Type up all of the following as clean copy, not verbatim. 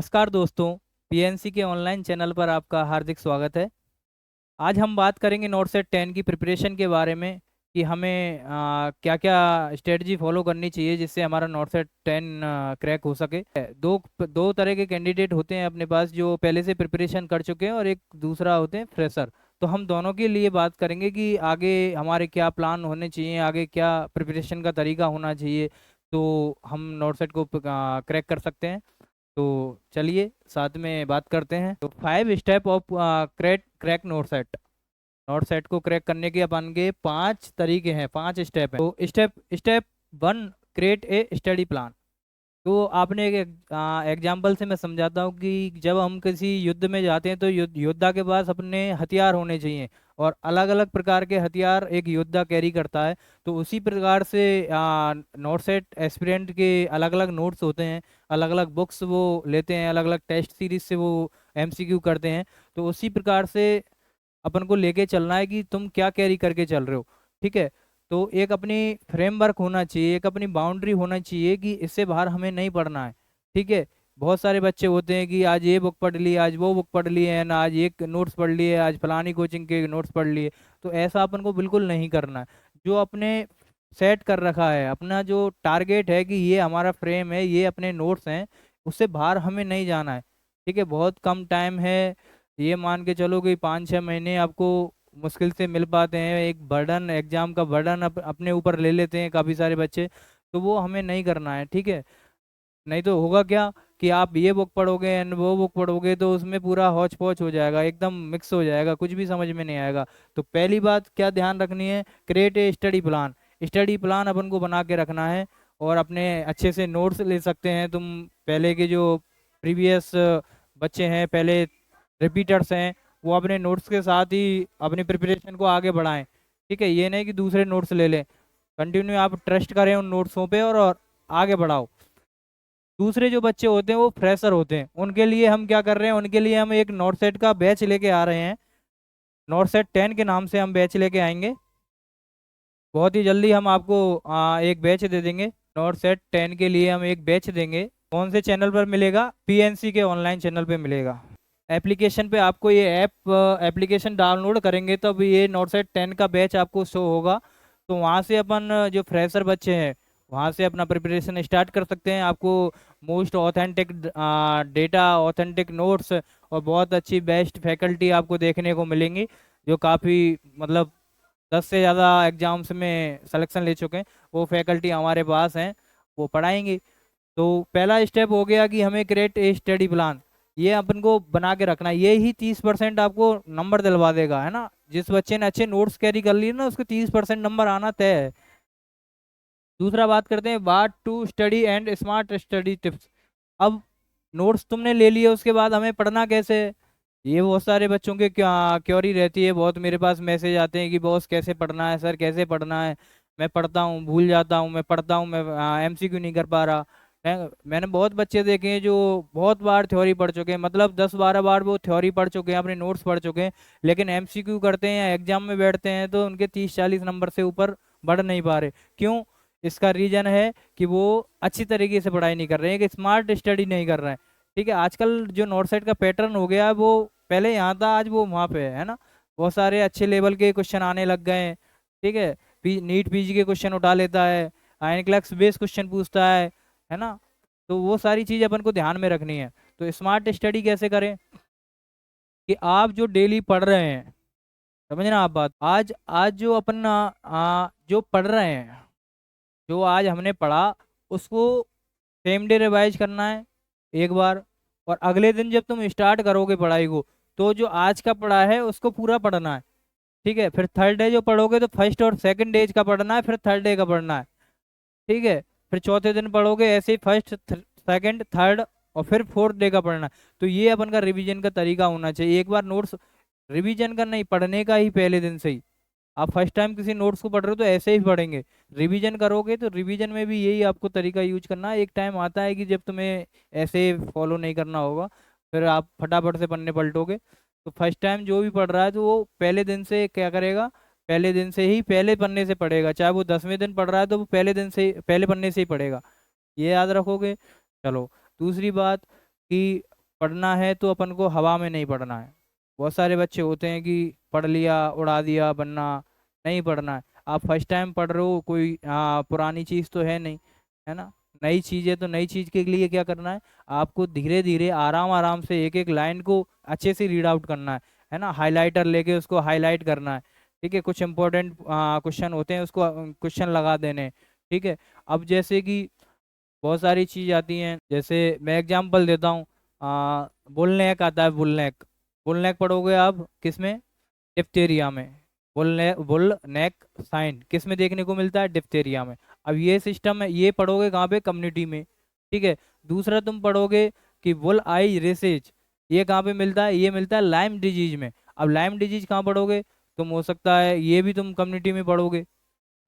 नमस्कार दोस्तों। पीएनसी के ऑनलाइन चैनल पर आपका हार्दिक स्वागत है। आज हम बात करेंगे नोट सेट 10 की प्रिपरेशन के बारे में कि हमें क्या क्या स्ट्रेटजी फॉलो करनी चाहिए जिससे हमारा नोट सेट 10 क्रैक हो सके। दो दो तरह के कैंडिडेट होते हैं अपने पास, जो पहले से प्रिपरेशन कर चुके हैं और एक दूसरा होते हैं फ्रेशर। तो हम दोनों के लिए बात करेंगे कि आगे हमारे क्या प्लान होने चाहिए, आगे क्या प्रिपरेशन का तरीका होना चाहिए, तो हम नोट सेट को क्रैक कर सकते हैं। तो चलिए साथ में बात करते हैं। तो 5 step of crack crack not set. Not set को क्रैक करने के अपन के 5 तरीके हैं, 5 स्टेप हैं। तो step step 1, create a study plan. तो आपने एक एग्जाम्पल से मैं समझाता हूँ कि जब हम किसी युद्ध में जाते हैं तो योद्धा के पास अपने हथियार होने चाहिए, और अलग अलग प्रकार के हथियार एक योद्धा कैरी करता है। तो उसी प्रकार से नोट सेट एस्पिरेंट के अलग अलग नोट्स होते हैं, अलग अलग बुक्स वो लेते हैं, अलग अलग टेस्ट सीरीज से वो एमसीक्यू करते हैं। तो उसी प्रकार से अपन को लेके चलना है कि तुम क्या कैरी करके चल रहे हो। ठीक है। तो एक अपनी फ्रेमवर्क होना चाहिए, एक अपनी बाउंड्री होना चाहिए कि इससे बाहर हमें नहीं पढ़ना है। ठीक है। बहुत सारे बच्चे होते हैं कि आज ये बुक पढ़ ली, आज वो बुक पढ़ ली है ना, आज एक नोट्स पढ़ लिए, आज फलानी कोचिंग के नोट्स पढ़ लिए। तो ऐसा अपन को बिल्कुल नहीं करना है। जो अपने सेट कर रखा है, अपना जो टारगेट है कि ये हमारा फ्रेम है, ये अपने नोट्स हैं, उससे बाहर हमें नहीं जाना है। ठीक है। बहुत कम टाइम है, ये मान के चलो कि 5-6 महीने आपको मुश्किल से मिल पाते हैं। एक बर्डन, एग्जाम का बर्डन अपने ऊपर ले लेते हैं काफ़ी सारे बच्चे। तो वो हमें नहीं करना है। ठीक है। नहीं तो होगा क्या कि आप ये बुक पढ़ोगे एंड वो बुक पढ़ोगे तो उसमें पूरा हौच पौच हो जाएगा, एकदम मिक्स हो जाएगा, कुछ भी समझ में नहीं आएगा। तो पहली बात क्या ध्यान रखनी है, create a study plan. Study plan अपन को बना के रखना है, और अपने अच्छे से नोट्स ले सकते हैं तुम। पहले के जो प्रीवियस बच्चे हैं, पहले रिपीटर्स हैं, वो अपने नोट्स के साथ ही अपनी प्रिपरेशन को आगे बढ़ाएं। ठीक है। ये नहीं कि दूसरे नोट्स ले लें। कंटिन्यू आप ट्रस्ट करें उन नोट्सों पे, और आगे बढ़ाओ। दूसरे जो बच्चे होते हैं वो फ्रेशर होते हैं, उनके लिए हम क्या कर रहे हैं, उनके लिए हम एक नोट सेट का बैच लेके आ रहे हैं। नोट सेट 10 के नाम से हम बैच लेके आएंगे। बहुत ही जल्दी हम आपको एक बैच दे देंगे। नोट सेट 10 के लिए हम एक बैच देंगे। कौन से चैनल पर मिलेगा? पीएनसी के ऑनलाइन चैनल पे मिलेगा। एप्लीकेशन पे आपको ये एप्लीकेशन डाउनलोड करेंगे तब ये नोट सेट 10 का बैच आपको शो होगा। तो वहाँ से अपन जो फ्रेशर बच्चे हैं, वहाँ से अपना प्रिपरेशन स्टार्ट कर सकते हैं। आपको most authentic data, authentic notes और बहुत अच्छी बेस्ट फैकल्टी आपको देखने को मिलेंगी, जो काफ़ी मतलब 10 से ज़्यादा एग्जाम्स में सिलेक्शन ले चुके हैं। वो फैकल्टी हमारे पास हैं, वो पढ़ाएंगी। तो पहला स्टेप हो गया कि हमें क्रिएट ए स्टडी प्लान, ये अपन को बना के रखना है। ये ही 30% आपको नंबर दिलवा देगा, है ना। जिस बच्चे ने अच्छे नोट्स कैरी कर लिए ना, उसको 30% नंबर आना तय है। दूसरा बात करते हैं what to study and smart study tips. अब नोट्स तुमने ले लिए, उसके बाद हमें पढ़ना कैसे है, ये बहुत सारे बच्चों के क्या क्योरी रहती है। बहुत मेरे पास मैसेज आते हैं कि बॉस कैसे पढ़ना है, सर कैसे पढ़ना है, मैं पढ़ता हूँ भूल जाता हूँ, मैं पढ़ता हूँ मैं एमसीक्यू नहीं कर पा रहा। मैंने बहुत बच्चे देखे हैं जो बहुत बार थ्योरी पढ़ चुके हैं, मतलब 10-12 बार वो थ्योरी पढ़ चुके हैं, अपने नोट्स पढ़ चुके हैं, लेकिन एमसीक्यू करते हैं या एग्जाम में बैठते हैं तो उनके 30-40 नंबर से ऊपर बढ़ नहीं पा रहे। क्यों? इसका रीजन है कि वो अच्छी तरीके से पढ़ाई नहीं कर रहे हैं, एक स्मार्ट स्टडी नहीं कर रहे हैं। ठीक है। आजकल जो नोट सेट का पैटर्न हो गया है, वो पहले यहाँ था, आज वो वहाँ पे है ना। बहुत सारे अच्छे लेवल के क्वेश्चन आने लग गए हैं। ठीक है। नीट पीजी के क्वेश्चन उठा लेता है, आयन क्लैक्स बेस क्वेश्चन पूछता है ना। तो वो सारी चीज़ अपन को ध्यान में रखनी है। तो स्मार्ट स्टडी कैसे करें कि आप जो डेली पढ़ रहे हैं, समझना आप बात, आज आज जो अपन जो पढ़ रहे हैं, जो आज हमने पढ़ा, उसको सेम डे रिवाइज करना है एक बार। और अगले दिन जब तुम स्टार्ट करोगे पढ़ाई को, तो जो आज का पढ़ा है उसको पूरा पढ़ना है। ठीक है। फिर थर्ड डे जो पढ़ोगे तो फर्स्ट और सेकंड डे का पढ़ना है, फिर थर्ड डे का पढ़ना है। ठीक है। फिर चौथे दिन पढ़ोगे ऐसे ही फर्स्ट, सेकंड, थर्ड और फिर फोर्थ डे का पढ़ना है। तो ये अपन का रिवीजन का तरीका होना चाहिए। एक बार नोट्स रिवीजन का नहीं, पढ़ने का ही पहले दिन से ही। आप फर्स्ट टाइम किसी नोट्स को पढ़ रहे हो तो ऐसे ही पढ़ेंगे। रिवीजन करोगे तो रिवीजन में भी यही आपको तरीका यूज करना है। एक टाइम आता है कि जब तुम्हें ऐसे फॉलो नहीं करना होगा, फिर आप फटाफट से पढ़ने पलटोगे। तो फर्स्ट टाइम जो भी पढ़ रहा है तो वो पहले दिन से क्या करेगा, पहले दिन से ही पहले पन्ने से पढ़ेगा। चाहे वो 10वें दिन पढ़ रहा है तो वो पहले दिन से पहले पन्ने से ही पढ़ेगा। ये याद रखोगे। चलो, दूसरी बात कि पढ़ना है तो अपन को हवा में नहीं पढ़ना है। बहुत सारे बच्चे होते हैं कि पढ़ लिया उड़ा दिया बनना, नहीं पढ़ना है। आप फर्स्ट टाइम पढ़ रहे हो, कोई पुरानी चीज़ तो है नहीं, है ना, नई चीज़ है, तो नई चीज़ के लिए क्या करना है, आपको धीरे धीरे आराम आराम से एक एक लाइन को अच्छे से रीड आउट करना है ना, हाइलाइटर लेके उसको हाईलाइट करना है। ठीक है, कुछ इंपॉर्टेंट क्वेश्चन होते हैं उसको क्वेश्चन लगा देने हैं, ठीक है। अब जैसे कि बहुत सारी चीज आती हैं, जैसे मैं एग्जांपल देता हूँ, बुलनेक आता है, बुलनेक। बुलनेक पढ़ोगे आप किस में, डिप्थेरिया में। बुल नेक साइन किस में देखने को मिलता है, डिप्थेरिया में। अब ये सिस्टम है, ये पढ़ोगे कहाँ पे, कम्युनिटी में, ठीक है। दूसरा तुम पढ़ोगे कि बुल आई रेसेज, ये कहाँ पे मिलता है, ये मिलता है लाइम डिजीज में। अब लाइम डिजीज कहाँ पढ़ोगे तुम, हो सकता है ये भी तुम कम्युनिटी में पढ़ोगे,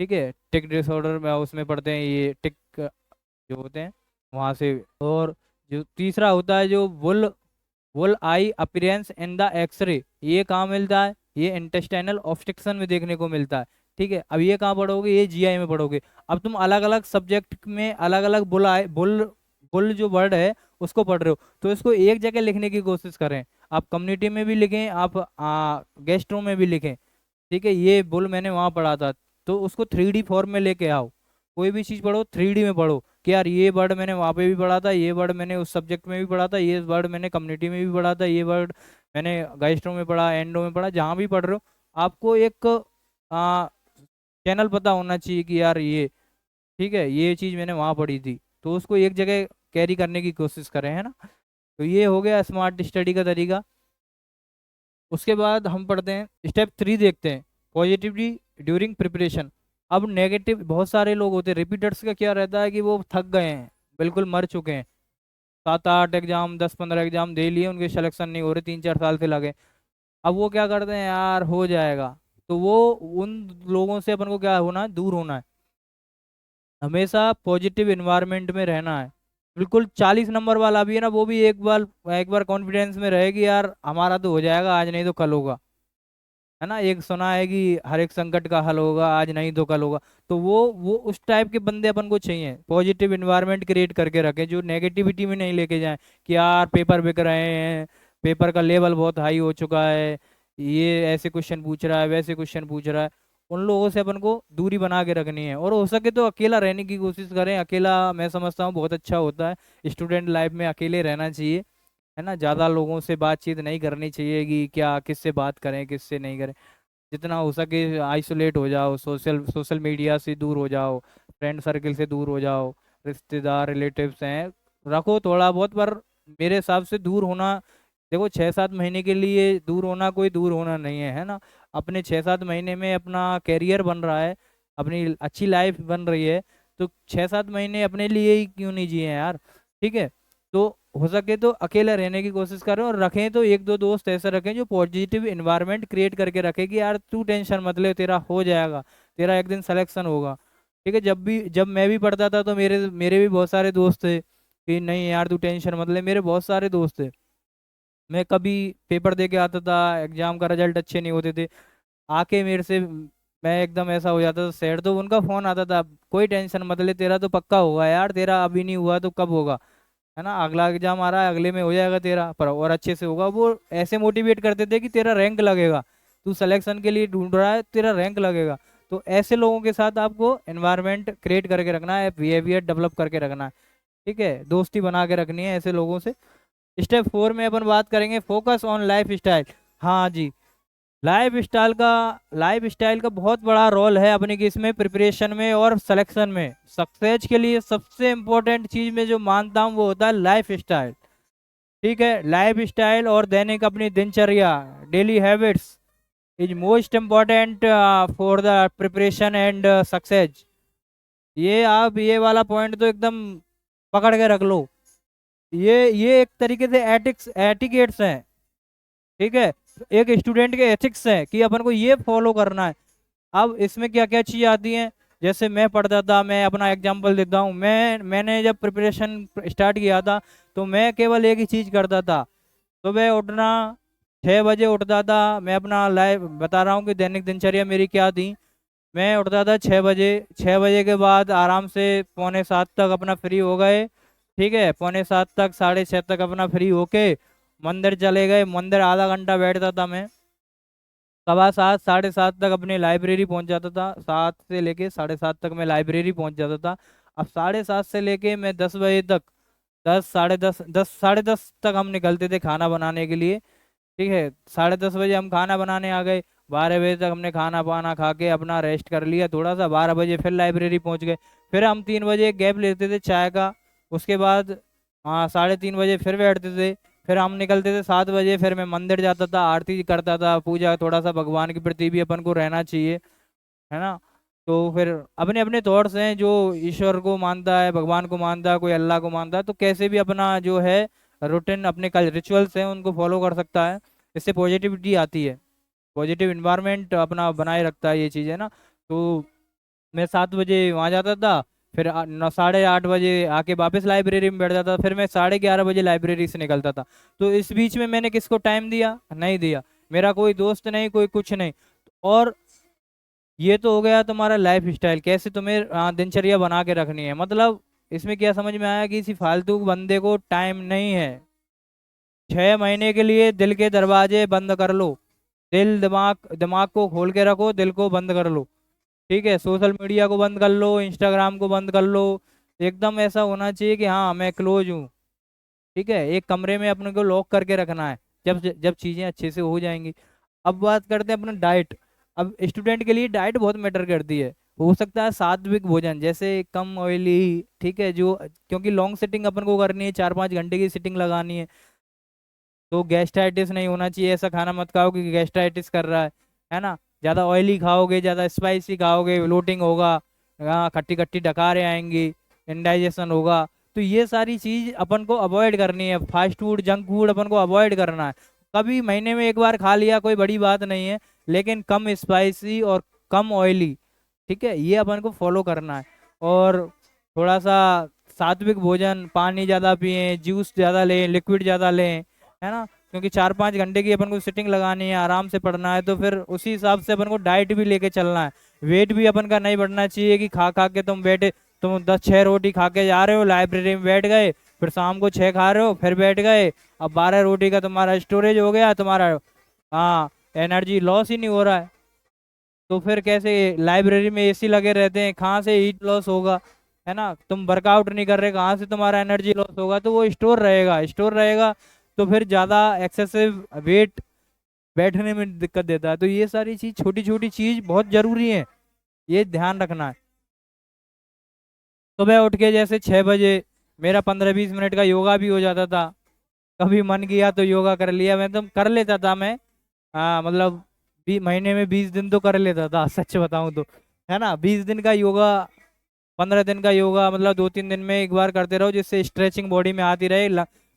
ठीक है। टिक डिसऑर्डर में उसमें पढ़ते हैं, ये टिक जो होते हैं वहां से। और जो तीसरा होता है जो वुल वुल आई अपीयरेंस इन द एक्सरे, ये कहाँ मिलता है, ये इंटेस्टाइनल ऑब्स्ट्रक्शन में देखने को मिलता है, ठीक है। अब ये कहाँ पढ़ोगे, ये जीआई में पढ़ोगे। अब तुम अलग अलग सब्जेक्ट में अलग अलग बुल आई बुल बुल जो वर्ड है उसको पढ़ रहे हो, तो इसको एक जगह लिखने की कोशिश करें। आप कम्युनिटी में भी लिखें, आप गेस्ट रूम में भी लिखें, ठीक है। ये बुल मैंने वहाँ पढ़ा था, तो उसको 3D फॉर्म में लेके आओ। कोई भी चीज़ पढ़ो 3D में पढ़ो, कि यार ये वर्ड मैंने वहाँ पे भी पढ़ा था, ये वर्ड मैंने उस सब्जेक्ट में भी पढ़ा था, ये वर्ड मैंने कम्युनिटी में भी पढ़ा था, ये वर्ड मैंने गाइस्ट्रो में पढ़ा, एंडो में पढ़ा, जहाँ भी पढ़ रहे हो आपको एक चैनल पता होना चाहिए कि यार ये, ठीक है, ये चीज़ मैंने वहाँ पढ़ी थी, तो उसको एक जगह कैरी करने की कोशिश करें, है ना। तो ये हो गया स्मार्ट स्टडी का तरीका। उसके बाद हम पढ़ते हैं स्टेप 3, देखते हैं पॉजिटिवली ड्यूरिंग प्रिपरेशन। अब नेगेटिव बहुत सारे लोग होते हैं, रिपीटर्स का क्या रहता है कि वो थक गए हैं, बिल्कुल मर चुके हैं, 7 8 एग्जाम 10 15 एग्जाम दे लिए, उनके सिलेक्शन नहीं हो रहे, 3 4 साल से लगे। अब वो क्या करते हैं, यार हो जाएगा, तो वो उन लोगों से अपन को क्या होना है, दूर होना है। हमेशा पॉजिटिव इन्वायरमेंट में रहना है। बिल्कुल 40 नंबर वाला भी है ना, वो भी एक बार कॉन्फिडेंस में रहे कि यार हमारा तो हो जाएगा, आज नहीं तो कल होगा, है ना। एक सुना है कि हर एक संकट का हल होगा, आज नहीं तो कल होगा। तो वो उस टाइप के बंदे अपन को चाहिए, पॉजिटिव इन्वायरमेंट क्रिएट करके रखें, जो नेगेटिविटी में नहीं लेके जाएं कि यार पेपर बिक रहे हैं, पेपर का लेवल बहुत हाई हो चुका है, ये ऐसे क्वेश्चन पूछ रहा है, वैसे क्वेश्चन पूछ रहा है। उन लोगों से अपन को दूरी बना के रखनी है, और हो सके तो अकेला रहने की कोशिश करें। अकेला मैं समझता हूँ बहुत अच्छा होता है, स्टूडेंट लाइफ में अकेले रहना चाहिए, है ना। ज़्यादा लोगों से बातचीत नहीं करनी चाहिए कि क्या किससे बात करें किससे नहीं करें। जितना हो सके आइसोलेट हो जाओ, सोशल सोशल मीडिया से दूर हो जाओ, फ्रेंड सर्कल से दूर हो जाओ, रिश्तेदार रिलेटिव्स हैं रखो थोड़ा बहुत, पर मेरे हिसाब से दूर होना, देखो 6 7 महीने के लिए दूर होना कोई दूर होना नहीं है ना। अपने 6 7 महीने में अपना कैरियर बन रहा है, अपनी अच्छी लाइफ बन रही है, तो 6 7 महीने अपने लिए ही क्यों नहीं जिए यार, ठीक है। तो हो सके तो अकेले रहने की कोशिश करें, और रखें तो एक दो दोस्त ऐसे रखें जो पॉजिटिव इन्वायरमेंट क्रिएट करके रखे कि यार तू टेंशन मत ले, तेरा हो जाएगा, तेरा एक दिन सिलेक्शन होगा, ठीक है। जब मैं भी पढ़ता था तो मेरे मेरे भी बहुत सारे दोस्त थे कि नहीं यार तू टेंशन मत ले, मेरे बहुत सारे दोस्त थे। मैं कभी पेपर दे के आता था, एग्जाम का रिजल्ट अच्छे नहीं होते थे, आके मेरे से मैं एकदम ऐसा हो जाता था सैड, तो उनका फोन आता था, कोई टेंशन मत ले, तेरा तो पक्का होगा यार, तेरा अभी नहीं हुआ तो कब होगा, है ना, अगला एग्जाम आ रहा है, अगले में हो जाएगा तेरा, पर और अच्छे से होगा। वो ऐसे मोटिवेट करते थे कि तेरा रैंक लगेगा, तू सिलेक्शन के लिए ढूंढ रहा है, तेरा रैंक लगेगा। तो ऐसे लोगों के साथ आपको एनवायरनमेंट क्रिएट करके रखना है, बिहेवियर डेवलप करके रखना है, ठीक है, दोस्ती बना के रखनी है ऐसे लोगों से। स्टेप 4 में अपन बात करेंगे फोकस ऑन लाइफ स्टाइल। हाँ जी, लाइफ स्टाइल का बहुत बड़ा रोल है अपने की इसमें प्रिपरेशन में और सिलेक्शन में। सक्सेस के लिए सबसे इम्पोर्टेंट चीज में जो मानता हूँ वो होता है लाइफ स्टाइल, ठीक है। लाइफ स्टाइल और दैनिक अपनी दिनचर्या, daily habits is most important for the preparation and success. ये वाला पॉइंट तो एकदम पकड़ के रख लो। ये एक तरीके से एटिकेट्स हैं, ठीक है, एक स्टूडेंट के एथिक्स है कि अपन को ये फॉलो करना है। अब इसमें क्या क्या चीज़ आती हैं, जैसे मैं पढ़ता था, मैं अपना एग्जांपल देता हूँ, मैंने जब प्रिपरेशन स्टार्ट किया था तो मैं केवल एक ही चीज़ करता था, सुबह उठना, 6 बजे उठता था। मैं अपना लाइफ बता रहा हूँ कि दैनिक दिनचर्या मेरी क्या थी। मैं उठता था 6 बजे, 6 बजे के बाद आराम से 6:45 तक अपना फ्री हो गए, ठीक है, पौने 7 तक 6:30 तक अपना फ्री होके मंदिर चले गए। मंदिर आधा घंटा बैठता था मैं। 7:15 7:30 तक अपनी लाइब्रेरी पहुंच जाता था। 7 से लेके 7:30 तक मैं लाइब्रेरी पहुंच जाता था। अब 7:30 से लेके मैं 10 बजे तक, 10 साढ़े 10 तक हम निकलते थे खाना बनाने के लिए। ठीक है, 10:30 बजे हम खाना बनाने आ गए। 12 बजे तक हमने खाना पाना खा के अपना रेस्ट कर लिया थोड़ा सा। 12 बजे फिर लाइब्रेरी पहुंच गए। फिर हम 3 बजे गैप लेते थे चाय का। उसके बाद हाँ 3:30 बजे फिर बैठते थे। फिर हम निकलते थे 7 बजे। फिर मैं मंदिर जाता था, आरती करता था, पूजा, थोड़ा सा भगवान के प्रति भी अपन को रहना चाहिए, है ना। तो फिर अपने अपने थॉट्स हैं, जो ईश्वर को मानता है, भगवान को मानता है, कोई अल्लाह को मानता है, तो कैसे भी अपना जो है रूटीन, अपने कल रिचुअल्स हैं उनको फॉलो कर सकता है। इससे पॉजिटिविटी आती है, पॉजिटिव इन्वायरमेंट अपना बनाए रखता है ये चीज़, है ना। तो मैं 7 बजे वहाँ जाता था। फिर 8:30 बजे आके वापस लाइब्रेरी में बैठ जाता था। फिर मैं 11:30 बजे लाइब्रेरी से निकलता था। तो इस बीच में मैंने किसको टाइम दिया? नहीं दिया। मेरा कोई दोस्त नहीं, कोई कुछ नहीं। और ये तो हो गया तुम्हारा लाइफ स्टाइल, कैसे तुम्हें दिनचर्या बना के रखनी है। मतलब इसमें क्या समझ में आया कि किसी फालतू बंदे को टाइम नहीं है। 6 महीने के लिए दिल के दरवाजे बंद कर लो। दिल दिमाग दिमाग को खोल के रखो, दिल को बंद कर लो। ठीक है, सोशल मीडिया को बंद कर लो, इंस्टाग्राम को बंद कर लो। एकदम ऐसा होना चाहिए कि हाँ मैं क्लोज हूँ। ठीक है, एक कमरे में अपने को लॉक करके रखना है। जब जब चीजें अच्छे से हो जाएंगी। अब बात करते हैं अपना डाइट। अब स्टूडेंट के लिए डाइट बहुत मैटर करती है। हो सकता है सात्विक भोजन, जैसे कम ऑयली। ठीक है, जो क्योंकि लॉन्ग सिटिंग अपन को करनी है, 4-5 घंटे की सिटिंग लगानी है। तो गैस्ट्राइटिस नहीं होना चाहिए, ऐसा खाना मत खाओ कि गैस्ट्राइटिस कर रहा है ना। ज़्यादा ऑयली खाओगे, ज़्यादा स्पाइसी खाओगे, ब्लोटिंग होगा। हाँ, खट्टी खट्टी डकारें आएंगी, इंडाइजेशन होगा। तो ये सारी चीज़ अपन को अवॉइड करनी है। फास्ट फूड, जंक फूड अपन को अवॉइड करना है। कभी महीने में एक बार खा लिया कोई बड़ी बात नहीं है, लेकिन कम स्पाइसी और कम ऑयली। ठीक है, ये अपन को फॉलो करना है। और थोड़ा सा सात्विक भोजन, पानी ज़्यादा पिएं, जूस ज़्यादा लें, लिक्विड ज़्यादा लें, है ना। क्योंकि 4-5 घंटे की अपन को सिटिंग लगानी है, आराम से पढ़ना है, तो फिर उसी हिसाब से अपन को डाइट भी लेके चलना है। वेट भी अपन का नहीं बढ़ना चाहिए कि खा खा के तुम बैठे, तुम 10-6 रोटी खा के जा रहे हो, लाइब्रेरी में बैठ गए, फिर शाम को 6 खा रहे हो, फिर बैठ गए। अब 12 रोटी का तुम्हारा स्टोरेज हो गया तुम्हारा। हाँ, एनर्जी लॉस ही नहीं हो रहा है। तो फिर कैसे? लाइब्रेरी में एसी लगे रहते हैं, कहाँ से हीट लॉस होगा, है ना। तुम वर्कआउट नहीं कर रहे, कहाँ से तुम्हारा एनर्जी लॉस होगा? तो वो स्टोर रहेगा, स्टोर रहेगा। तो फिर ज़्यादा एक्सेसिव वेट बैठने में दिक्कत देता है। तो ये सारी चीज़, छोटी छोटी चीज़ बहुत ज़रूरी है, ये ध्यान रखना है। सुबह उठ के जैसे 6 बजे मेरा 15-20 मिनट का योगा भी हो जाता था। कभी मन किया तो योगा कर लिया, मैं तो कर लेता था मैं। हाँ मतलब महीने में 20 दिन तो कर लेता था, सच बताऊं तो, है ना। 20 दिन का योगा, 15 दिन का योगा, मतलब 2-3 दिन में एक बार करते रहो, जिससे स्ट्रेचिंग बॉडी में आती रहे।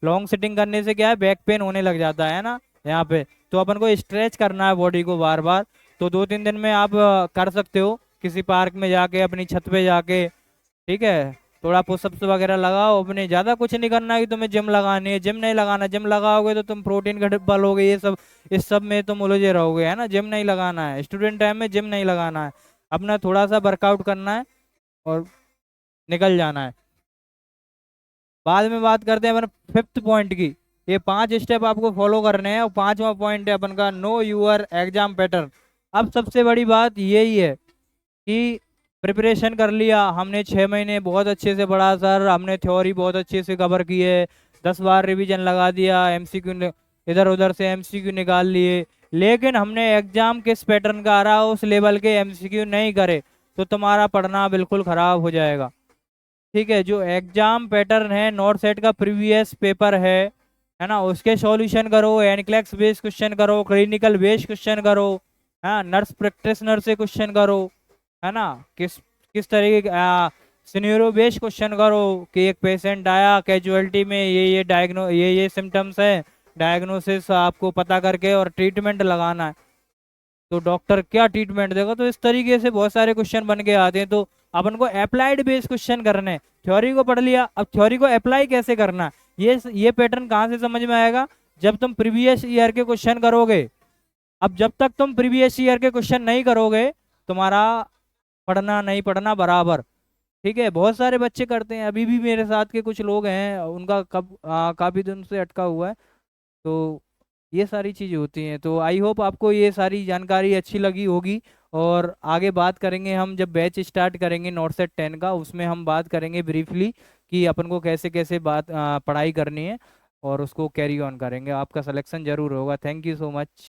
लॉन्ग सिटिंग करने से क्या है, बैक पेन होने लग जाता है ना यहाँ पे। तो अपन को स्ट्रेच करना है बॉडी को बार बार। तो 2-3 दिन में आप कर सकते हो, किसी पार्क में जाके, अपनी छत पे जाके। ठीक है, थोड़ा पुशअप्स वगैरह लगाओ अपने। ज़्यादा कुछ नहीं करना है कि तुम्हें जिम लगानी है, जिम नहीं लगाना। जिम लगाओगे तो तुम प्रोटीन का डिब्बा लोगे, ये सब, इस सब में तुम उलझे रहोगे, है ना। जिम नहीं लगाना है, स्टूडेंट टाइम में जिम नहीं लगाना है। अपना थोड़ा सा वर्कआउट करना है और निकल जाना है। बाद में बात करते हैं अपन 5th पॉइंट की। ये 5 स्टेप आपको फॉलो करने हैं, और 5वां पॉइंट है अपन का, नो यूर एग्जाम पैटर्न। अब सबसे बड़ी बात यही है कि प्रिपरेशन कर लिया हमने, 6 महीने बहुत अच्छे से पढ़ा सर, हमने थ्योरी बहुत अच्छे से कवर की है, 10 बार रिवीजन लगा दिया, एमसीक्यू इधर उधर से एमसीक्यू निकाल लिए, लेकिन हमने एग्जाम किस पैटर्न का आ रहा उस लेवल के एमसीक्यू नहीं करे, तो तुम्हारा पढ़ना बिल्कुल खराब हो जाएगा। ठीक है, जो एग्जाम पैटर्न है, नॉट सेट का प्रीवियस पेपर है ना, उसके सॉल्यूशन करो, एनक्लेक्स बेस्ड क्वेश्चन करो, क्लिनिकल बेस्ड क्वेश्चन करो, हाँ, नर्स प्रैक्टिशनर से क्वेश्चन करो, है ना। किस किस तरीके सिनेरियो बेस्ड क्वेश्चन करो कि एक पेशेंट आया कैजुअलिटी में, ये सिम्टम्स है, डायग्नोसिस आपको पता करके और ट्रीटमेंट लगाना है। तो डॉक्टर क्या ट्रीटमेंट देगा? तो इस तरीके से बहुत सारे क्वेश्चन बन के आते हैं। तो अपन को अप्लाइड बेस्ड क्वेश्चन करने हैं। थ्योरी को पढ़ लिया, अब थ्योरी को अप्लाई कैसे करना है, ये पैटर्न कहाँ से समझ में आएगा? जब तुम प्रीवियस ईयर के क्वेश्चन करोगे। अब जब तक तुम प्रीवियस ईयर के क्वेश्चन नहीं करोगे, तुम्हारा पढ़ना नहीं पढ़ना बराबर। ठीक है, बहुत सारे बच्चे करते हैं, अभी भी मेरे साथ के कुछ लोग हैं उनका कब काफ़ी दिन से अटका हुआ है। तो ये सारी चीज़ें होती हैं। तो आई होप आपको ये सारी जानकारी अच्छी लगी होगी। और आगे बात करेंगे हम, जब बैच स्टार्ट करेंगे नॉट सेट 10 का, उसमें हम बात करेंगे ब्रीफली कि अपन को कैसे कैसे पढ़ाई करनी है, और उसको कैरी ऑन करेंगे। आपका सिलेक्शन जरूर होगा। Thank you so much.